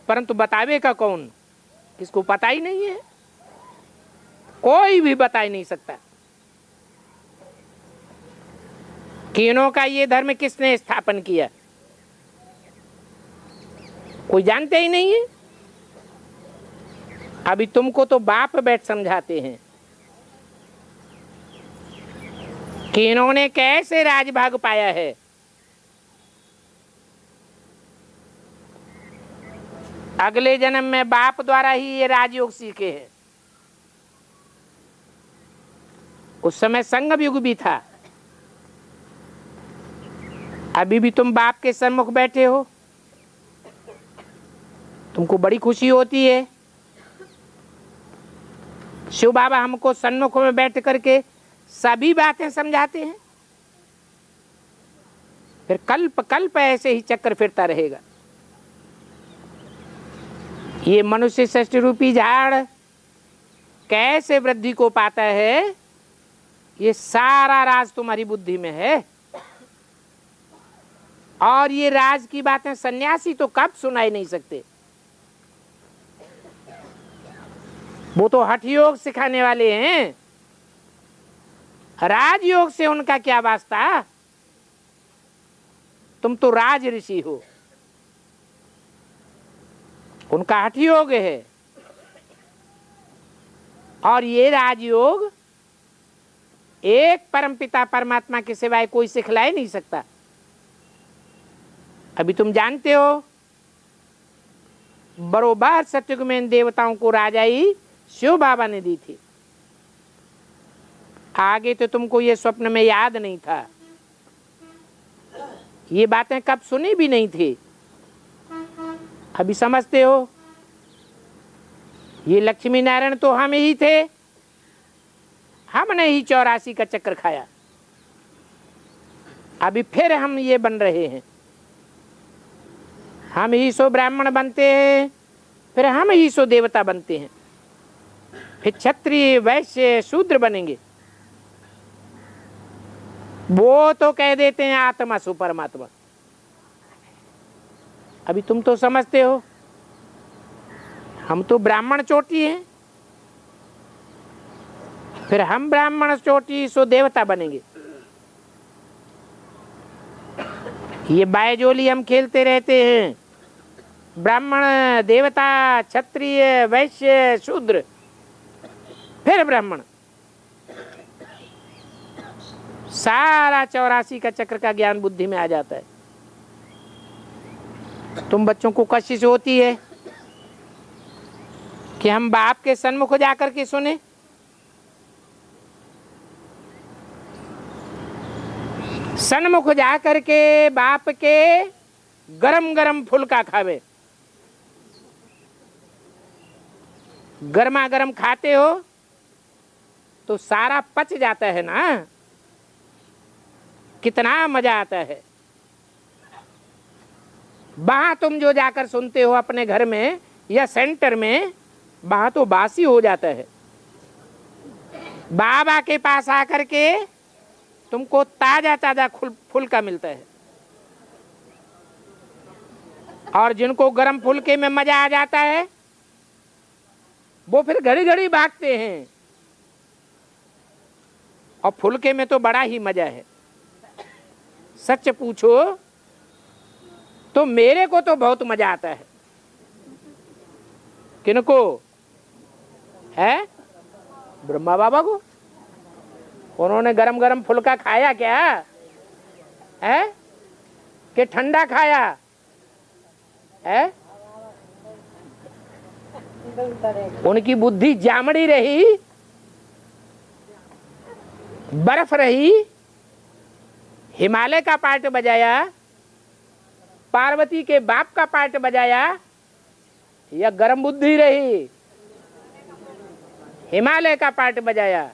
परंतु बतावे का कौन? किसको पता ही नहीं है। कोई भी बता ही नहीं सकता कि इन्हों का ये धर्म किसने स्थापन किया। कोई जानते ही नहीं है। अभी तुमको तो बाप बैठ समझाते हैं कि इन्होंने कैसे राजभाग पाया है। अगले जन्म में बाप द्वारा ही ये राजयोग सीखे हैं। उस समय संगम युग भी था। अभी भी तुम बाप के सम्मुख बैठे हो, तुमको बड़ी खुशी होती है। शिव बाबा हमको सम्मुख में बैठ करके सभी बातें समझाते हैं। फिर कल्प कल्प ऐसे ही चक्कर फिरता रहेगा। ये मनुष्य सृष्टि रूपी झाड़ कैसे वृद्धि को पाता है, ये सारा राज तुम्हारी बुद्धि में है। और ये राज की बातें सन्यासी तो कब सुनाई नहीं सकते। वो तो हठ योग सिखाने वाले हैं। राजयोग से उनका क्या वास्ता? तुम तो राज ऋषि हो, उनका हठ योग है। और ये राजयोग एक परमपिता परमात्मा के सिवाय कोई सिखला नहीं सकता। अभी तुम जानते हो बरोबर सतयुग में इन देवताओं को राजाई शिव बाबा ने दी थी। आगे तो तुमको ये स्वप्न में याद नहीं था। ये बातें कब सुनी भी नहीं थी। अभी समझते हो। ये लक्ष्मी नारायण तो हम ही थे। हमने ही 84 का चक्कर खाया। अभी फिर हम ये बन रहे हैं। हम ही सो ब्राह्मण बनते हैं, फिर हम ही सो देवता बनते हैं। फिर क्षत्रिय वैश्य शूद्र बनेंगे। वो तो कह देते हैं आत्मा सु परमात्मा। अभी तुम तो समझते हो हम तो ब्राह्मण चोटी हैं, फिर हम ब्राह्मण चोटी सो देवता बनेंगे। ये बायजोली हम खेलते रहते हैं, ब्राह्मण देवता क्षत्रिय वैश्य शूद्र फिर ब्राह्मण। सारा 84 का चक्र का ज्ञान बुद्धि में आ जाता है। तुम बच्चों को कशिश होती है कि हम बाप के सन्मुख जाकर के सुने, सन्मुख जाकर के बाप के गरम गरम फुलका खावे। गरमा गरम खाते हो तो सारा पच जाता है ना, कितना मजा आता है। वहां तुम जो जाकर सुनते हो अपने घर में या सेंटर में, वहां तो बासी हो जाता है। बाबा के पास आकर के तुमको ताजा ताजा फुलका मिलता है। और जिनको गरम फुलके में मजा आ जाता है वो फिर घड़ी घड़ी भागते हैं। और फुलके में तो बड़ा ही मजा है। सच पूछो तो मेरे को तो बहुत मजा आता है। किनको है? ब्रह्मा बाबा को। उन्होंने गरम गरम फुलका खाया क्या है कि ठंडा खाया है? उनकी बुद्धि जामड़ी रही, बर्फ रही, हिमालय का पार्ट बजाया, पार्वती के बाप का पार्ट बजाया, या गरम बुद्धि रही हिमालय का पार्ट बजाया,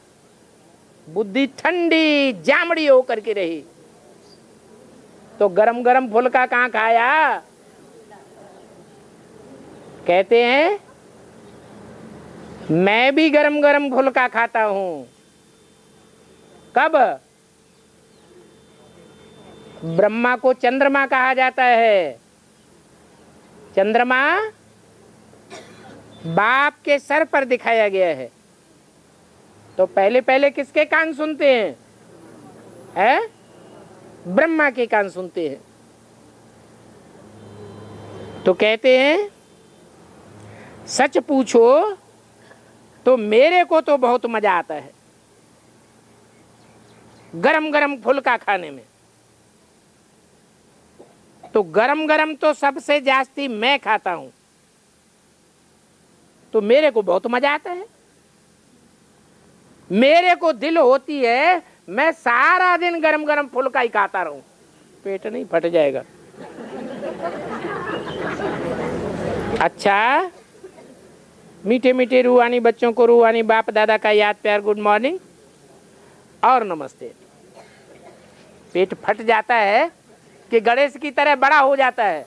बुद्धि ठंडी जामड़ी होकर के रही। तो गरम गरम फुलका कहाँ खाया? कहते हैं मैं भी गरम गरम फुलका खाता हूं। कब? ब्रह्मा को चंद्रमा कहा जाता है। चंद्रमा बाप के सर पर दिखाया गया है। तो पहले पहले किसके कान सुनते हैं? है? ब्रह्मा के कान सुनते हैं। तो कहते हैं सच पूछो तो मेरे को तो बहुत मजा आता है गरम गरम फुलका खाने में। तो गरम गरम तो सबसे जास्ती मैं खाता हूं, तो मेरे को बहुत मजा आता है। मेरे को दिल होती है मैं सारा दिन गरम गरम फुलका ही खाता रहूं, पेट नहीं फट जाएगा। अच्छा, मीठे मीठे रूहानी बच्चों को रूहानी बाप दादा का याद प्यार गुड मॉर्निंग और नमस्ते। पेट फट जाता है कि गणेश की तरह बड़ा हो जाता है।